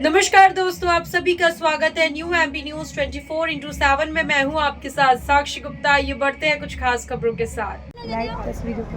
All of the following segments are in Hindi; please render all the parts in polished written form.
नमस्कार दोस्तों, आप सभी का स्वागत है न्यू एमपी न्यूज 24/7 में। मैं हूं आपके साथ साक्षी गुप्ता। ये बढ़ते हैं कुछ खास खबरों के साथ। लाइव तस्वीरों के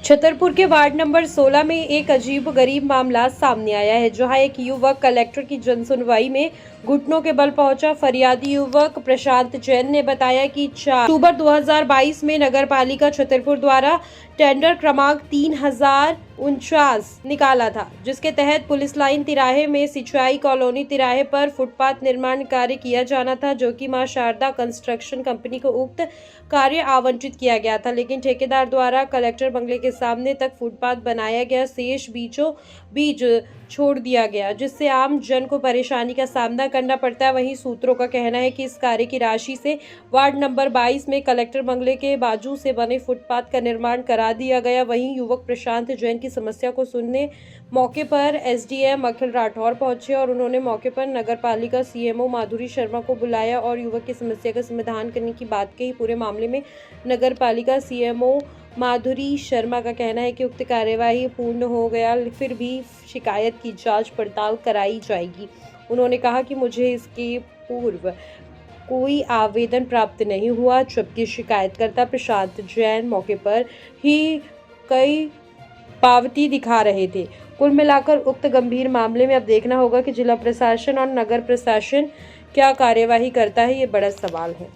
छतरपुर के वार्ड नंबर 16 में एक अजीब गरीब मामला सामने आया है, जहां एक युवक कलेक्टर की जनसुनवाई में घुटनों के बल पहुंचा। फरियादी युवक प्रशांत जैन ने बताया कि 4 अक्टूबर 2022 में नगर पालिका छतरपुर द्वारा टेंडर क्रमांक 3049 निकाला था, जिसके तहत पुलिस लाइन तिराहे में सिंचाई कॉलोनी तिराहे पर फुटपाथ निर्माण कार्य किया जाना था, जो कि मां शारदा कंस्ट्रक्शन कंपनी को उक्त कार्य आवंटित किया गया था। लेकिन ठेकेदार द्वारा कलेक्टर बंगले के सामने तक फुटपाथ बनाया गया शेष बीचों बीच छोड़ दिया गया, जिससे आम जन को परेशानी का सामना करना पड़ता है। वहीं सूत्रों का कहना है कि इस कार्य की राशि से वार्ड नंबर 22 में कलेक्टर बंगले के बाजू से बने फुटपाथ का निर्माण करा दिया गया। वहीं युवक प्रशांत जैन की समस्या को सुनने मौके पर एसडीएम अखिल राठौर पहुंचे और उन्होंने मौके पर नगर पालिका सीएमओ माधुरी शर्मा को बुलाया और युवक की समस्या का समाधान करने की बात कही। पूरे मामले में नगर पालिका सीएमओ माधुरी शर्मा का कहना है कि उक्त कार्यवाही पूर्ण हो गया, फिर भी शिकायत की जांच पड़ताल कराई जाएगी। उन्होंने कहा कि मुझे इसके पूर्व कोई आवेदन प्राप्त नहीं हुआ, जबकि शिकायतकर्ता प्रशांत जैन मौके पर ही कई पावती दिखा रहे थे। कुल मिलाकर उक्त गंभीर मामले में अब देखना होगा कि जिला प्रशासन और नगर प्रशासन क्या कार्यवाही करता है। ये बड़ा सवाल है।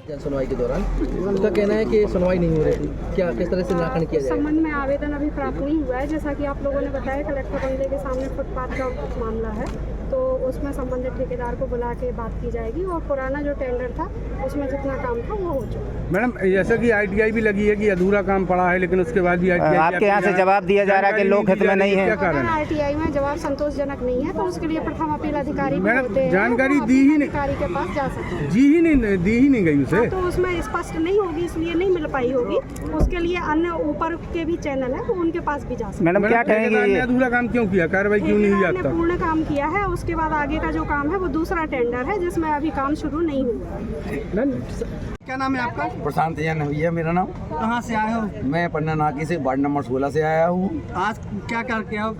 जन सुनवाई के दौरान उनका कहना है कि सुनवाई नहीं हो रही थी, क्या किस तरह से निराकरण किया जाएगा? संबंध में आवेदन अभी प्राप्त नहीं हुआ है। जैसा कि आप लोगों ने बताया, कलेक्टर बंगले के सामने फुटपाथ का मामला है, तो उसमें संबंधित ठेकेदार को बुला के बात की जाएगी और पुराना जो टेंडर था उसमें जितना काम था वो हो चुका। मैडम, जैसा कि आईटीआई भी लगी है कि अधूरा काम पड़ा है, लेकिन उसके बाद भी आईटीआई आपके यहाँ से जवाब दिया जा रहा है कि लोक हित में नहीं है। अगर आरटीआई में जवाब संतोषजनक नहीं है तो उसके लिए प्रथम अपील अधिकारी मैडम जानकारी दी ही नहीं, अधिकारी के पास जा सकते हैं। दी ही नहीं गई उसे। तो उसमें स्पष्ट नहीं होगी, इसलिए नहीं मिल पाई होगी। उसके लिए अन्य ऊपर के भी चैनल है, वो उनके पास भी जा सकते हैं। मैडम क्या कहेंगे, अधूरा काम क्यों किया, कार्रवाई क्यों नहीं हुई अब तक? पूर्ण काम किया है, उसके बाद आगे का जो काम है वो दूसरा टेंडर है, जिसमें अभी काम शुरू नहीं हुआ। क्या नाम है आपका? प्रशांत जैन भैया मेरा नाम। कहाँ से आए हो? मैं पन्ना नाकी से वार्ड नंबर 16 से आया हूँ। आज क्या करके आओ,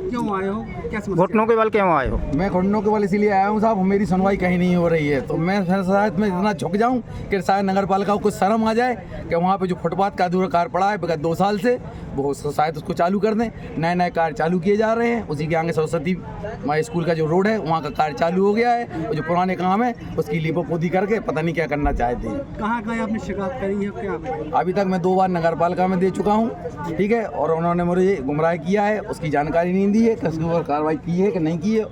क्यों आए हो, क्या समस्या? घुटनों के बल क्यों आए हो? मैं घुटनों के बल इसीलिए आया हूँ साहब, मेरी सुनवाई कहीं नहीं हो रही है, तो मैं शायद मैं इतना झुक जाऊँ कि शायद नगर पालिका को कुछ शर्म आ जाए कि वहाँ पे जो फुटपाथ का अधूरा कार्य पड़ा है विगत 2 साल से, वो शायद उसको चालू कर दें। नए नए कार्य चालू किए जा रहे हैं। उसी के आगे सरस्वती माई स्कूल का जो रोड है वहाँ का कार्य चालू हो गया है, और जो पुराने काम है उसकी लीपोपोती करके पता नहीं क्या करना चाहते हैं। कहाँ गए, आपने शिकायत करी है क्या? अभी तक मैं 2 बार नगर पालिका में दे चुका हूँ, ठीक है, और उन्होंने मुझे गुमराह किया है, उसकी जानकारी नहीं दी है, किसके ऊपर कार्रवाई की है कि नहीं की है।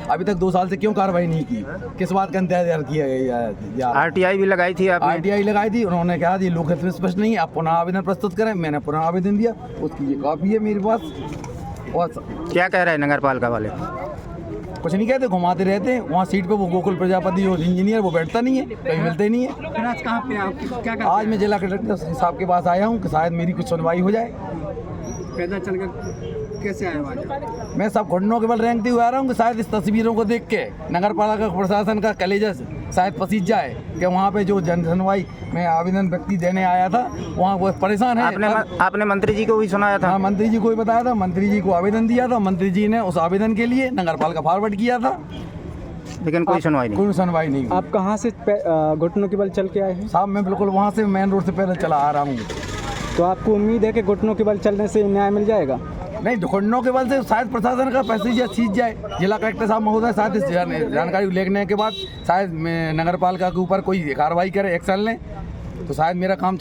अभी तक 2 साल से क्यों कार्रवाई नहीं की, किस बात का इंतजार किया गया? आरटीआई भी लगाई थी आपने? आरटीआई लगाई थी, उन्होंने कहा जी लोक हित में स्पष्ट नहीं है, आप पुनः आवेदन प्रस्तुत करें। मैंने पुनः आवेदन दिया, उसकी ये कॉपी है मेरे पास। और क्या कह रहे हैं नगर पालिका वाले? कुछ नहीं कहते, घुमाते रहते हैं। वहाँ सीट पे वो गोकुल प्रजापति जो इंजीनियर वो बैठता नहीं है, कहीं मिलते नहीं है। फिर आज कहाँ पे आप क्या आज मैं जिला कलेक्टर साहब के पास आया हूँ कि शायद मेरी कुछ सुनवाई हो जाए। पैदल चल कर कैसे आए हो आज? मैं सब घुटनों के बल रेंगते हुए आ रहा हूँ कि शायद इस तस्वीरों को देख के नगर पालिका प्रशासन का कलेजा शायद पसीज जाए कि वहाँ पे जो जन सुनवाई में आवेदन व्यक्ति देने आया था वहाँ वो परेशान है। आपने मंत्री जी को भी सुनाया था? हाँ, मंत्री जी को ही बताया था, मंत्री जी को आवेदन दिया था, मंत्री जी ने उस आवेदन के लिए नगर पालिका फॉरवर्ड किया था, लेकिन कोई सुनवाई नहीं। कोई सुनवाई नहीं। आप कहाँ से घुटनों के बल चल के आए हैं? साहब मैं बिल्कुल वहाँ से मेन रोड से पैदल चला आ रहा हूँ। तो आपको उम्मीद है कि घुटनों के बल चलने से न्याय मिल जाएगा? नहीं, घुटनों के बल से शायद प्रशासन का पैसे सीज जाए। जिला कलेक्टर साहब महोदय शायद इस जानकारी लेने के बाद शायद नगर पालिका के ऊपर कोई कार्रवाई करे, एक्शन लें, तो शायद मेरा काम